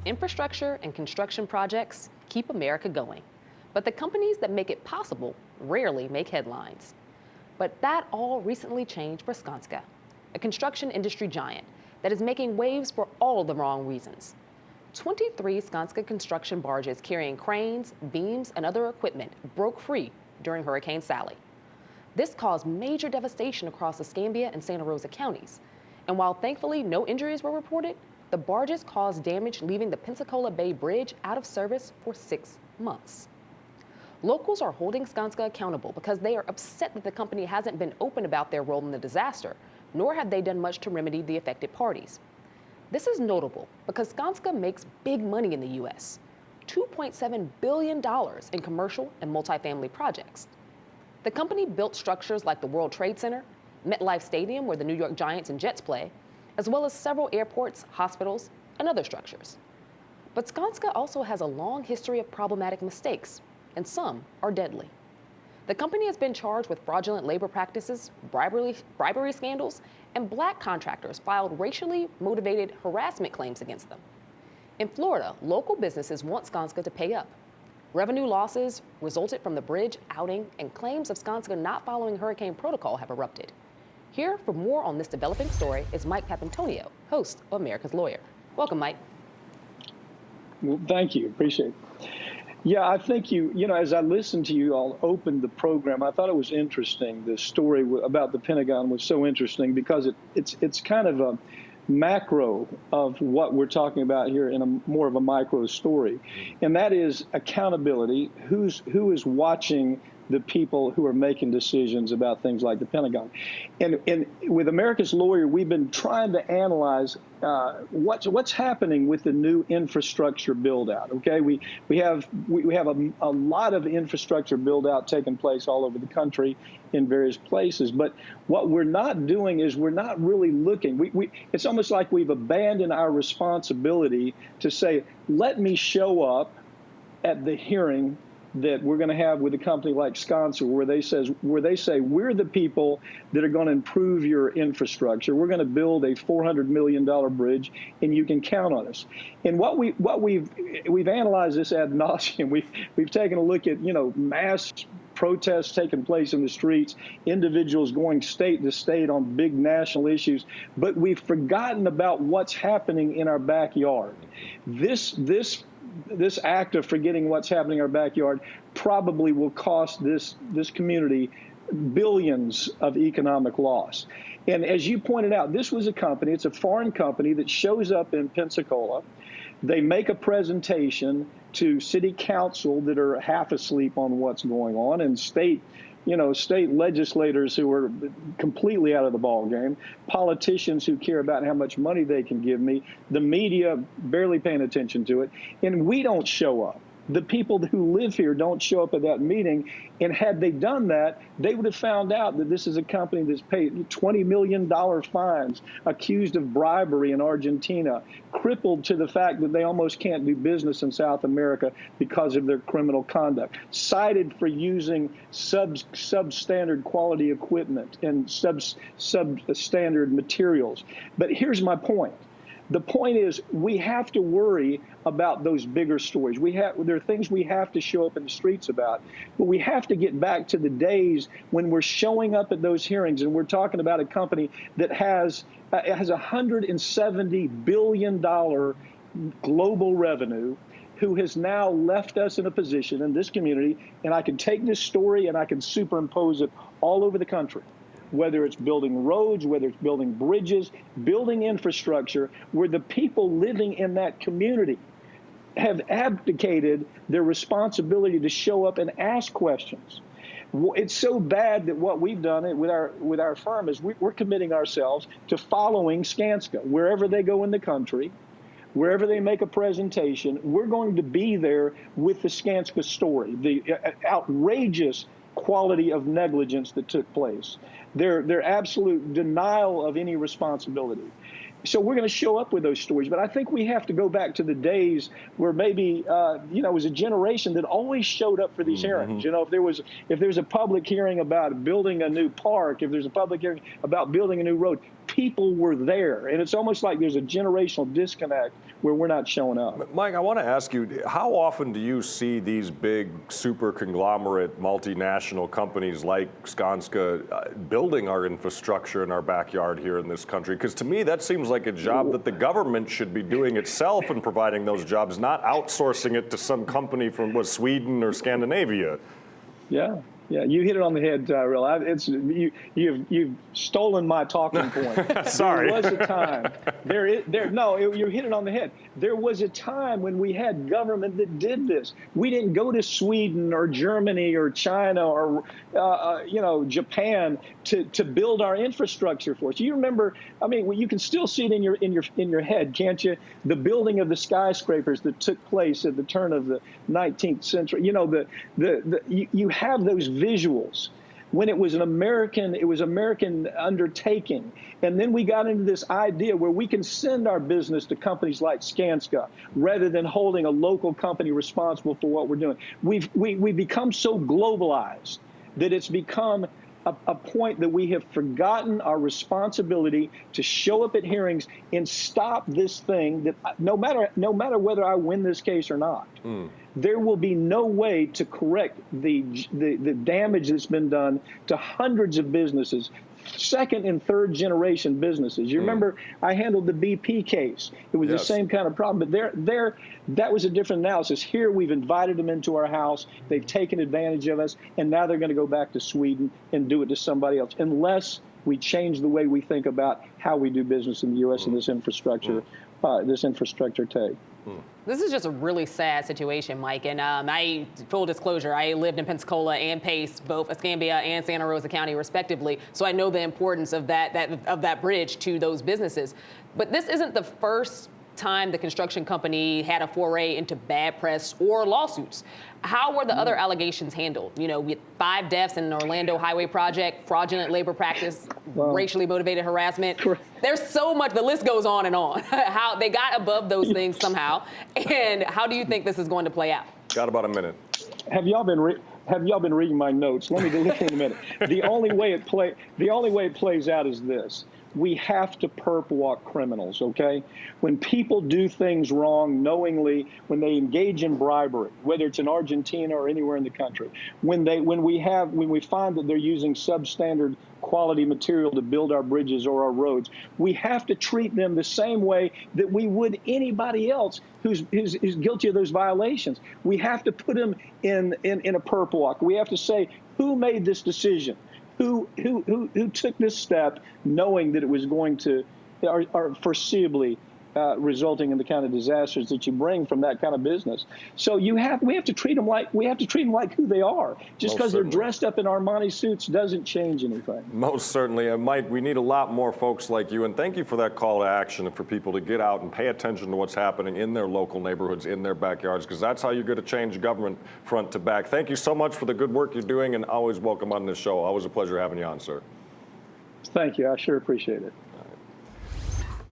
Infrastructure and construction projects keep America going, but the companies that make it possible rarely make headlines. But that all recently changed for Skanska, a construction industry giant that is making waves for all the wrong reasons. 23 Skanska construction barges carrying cranes, beams, and other equipment broke free during Hurricane Sally. This caused major devastation across Escambia and Santa Rosa counties. And while thankfully no injuries were reported, the barges caused damage, leaving the Pensacola Bay Bridge out of service for 6 months. Locals are holding Skanska accountable because they are upset that the company hasn't been open about their role in the disaster, nor have they done much to remedy the affected parties. This is notable because Skanska makes big money in the U.S., $2.7 billion in commercial and multifamily projects. The company built structures like the World Trade Center, MetLife Stadium, where the New York Giants and Jets play, as well as several airports, hospitals, and other structures. But Skanska also has a long history of problematic mistakes, and some are deadly. The company has been charged with fraudulent labor practices, bribery scandals, and black contractors filed racially motivated harassment claims against them. In Florida, local businesses want Skanska to pay up. Revenue losses resulted from the bridge outing, and claims of Skanska not following hurricane protocol have erupted. Here for more on this developing story is Mike Papantonio, host of America's Lawyer. Welcome, Mike. Well, thank you. Appreciate it. Yeah, I think as I listened to you all open the program, I thought it was interesting. The story about the Pentagon was so interesting because it's kind of a macro of what we're talking about here in a more of a micro story. And that is accountability. Who is watching the people who are making decisions about things like the Pentagon? And with America's Lawyer, we've been trying to analyze what's happening with the new infrastructure build out. Okay, we have a lot of infrastructure build out taking place all over the country in various places. But what we're not doing is we're not really looking. It's almost like we've abandoned our responsibility to say, let me show up at the hearing that we're going to have with a company like Skanska, where they say we're the people that are going to improve your infrastructure. We're going to build a $400 million bridge, and you can count on us. And we've analyzed this ad nauseum. We've taken a look at mass protests taking place in the streets, individuals going state to state on big national issues, but we've forgotten about what's happening in our backyard. This act of forgetting what's happening in our backyard probably will cost this community billions of economic loss. And as you pointed out, this was a company, it's a foreign company that shows up in Pensacola. They make a presentation to city council that are half asleep on what's going on, and state legislators who are completely out of the ballgame, politicians who care about how much money they can give me, the media barely paying attention to it, and we don't show up. The people who live here don't show up at that meeting, and had they done that, they would have found out that this is a company that's paid $20 million fines, accused of bribery in Argentina, crippled to the fact that they almost can't do business in South America because of their criminal conduct, cited for using substandard quality equipment and substandard materials. But here's my point. The point is, we have to worry about those bigger stories. There are things we have to show up in the streets about, but we have to get back to the days when we're showing up at those hearings and we're talking about a company that has $170 billion global revenue, who has now left us in a position in this community, and I can take this story and I can superimpose it all over the country, whether it's building roads, whether it's building bridges, building infrastructure, where the people living in that community have abdicated their responsibility to show up and ask questions. It's so bad that what we've done with our firm is we're committing ourselves to following Skanska. Wherever they go in the country, wherever they make a presentation, we're going to be there with the Skanska story, the outrageous quality of negligence that took place, their absolute denial of any responsibility. So we're going to show up with those stories. But I think we have to go back to the days where maybe, it was a generation that always showed up for these hearings. If there's a public hearing about building a new park, if there's a public hearing about building a new road, people were there. And it's almost like there's a generational disconnect where we're not showing up. Mike, I want to ask you, how often do you see these big super conglomerate multinational companies like Skanska building our infrastructure in our backyard here in this country? Because to me, that seems like a job that the government should be doing itself and providing those jobs, not outsourcing it to some company from Sweden or Scandinavia. Yeah. Yeah, you hit it on the head, Tyrell. You've stolen my talking point. Sorry. There was a time. You hit it on the head. There was a time when we had government that did this. We didn't go to Sweden or Germany or China or Japan to build our infrastructure for us. You remember? I mean, you can still see it in your head, can't you? The building of the skyscrapers that took place at the turn of the 19th century. You know, you have those visuals when it was American undertaking. And then we got into this idea where we can send our business to companies like Skanska rather than holding a local company responsible for what we're doing. We've become so globalized that it's become a point that we have forgotten our responsibility to show up at hearings and stop this thing that no matter whether I win this case or not, there will be no way to correct the damage that's been done to hundreds of businesses, second and third generation businesses. You remember I handled the BP case. It was the same kind of problem, but that was a different analysis. Here we've invited them into our house. They've taken advantage of us, and now they're going to go back to Sweden and do it to somebody else, unless we change the way we think about how we do business in the U.S. and this infrastructure take. This is just a really sad situation, Mike. And full disclosure, I lived in Pensacola and Pace, both Escambia and Santa Rosa County, respectively. So I know the importance of that bridge to those businesses. But this isn't the first time the construction company had a foray into bad press or lawsuits. How were the other allegations handled? You know, with 5 deaths in an Orlando highway project, fraudulent labor practice, racially motivated harassment. There's so much, the list goes on and on. How they got above those things somehow. And how do you think this is going to play out? Got about a minute. Have y'all been reading my notes? Let me deliver in a minute. The only way it plays out is this. We have to perp walk criminals, okay? When people do things wrong knowingly, when they engage in bribery, whether it's in Argentina or anywhere in the country, when we find that they're using substandard quality material to build our bridges or our roads, we have to treat them the same way that we would anybody else who's guilty of those violations. We have to put them in a perp walk. We have to say, who made this decision? Who took this step knowing that it was going to, or foreseeably resulting in the kind of disasters that you bring from that kind of business. So we have to treat them like who they are. Just because they're dressed up in Armani suits doesn't change anything. Most certainly. Mike, we need a lot more folks like you, and thank you for that call to action and for people to get out and pay attention to what's happening in their local neighborhoods, in their backyards, because that's how you get a change government front to back. Thank you so much for the good work you're doing, and always welcome on this show. Always a pleasure having you on, sir. Thank you. I sure appreciate it.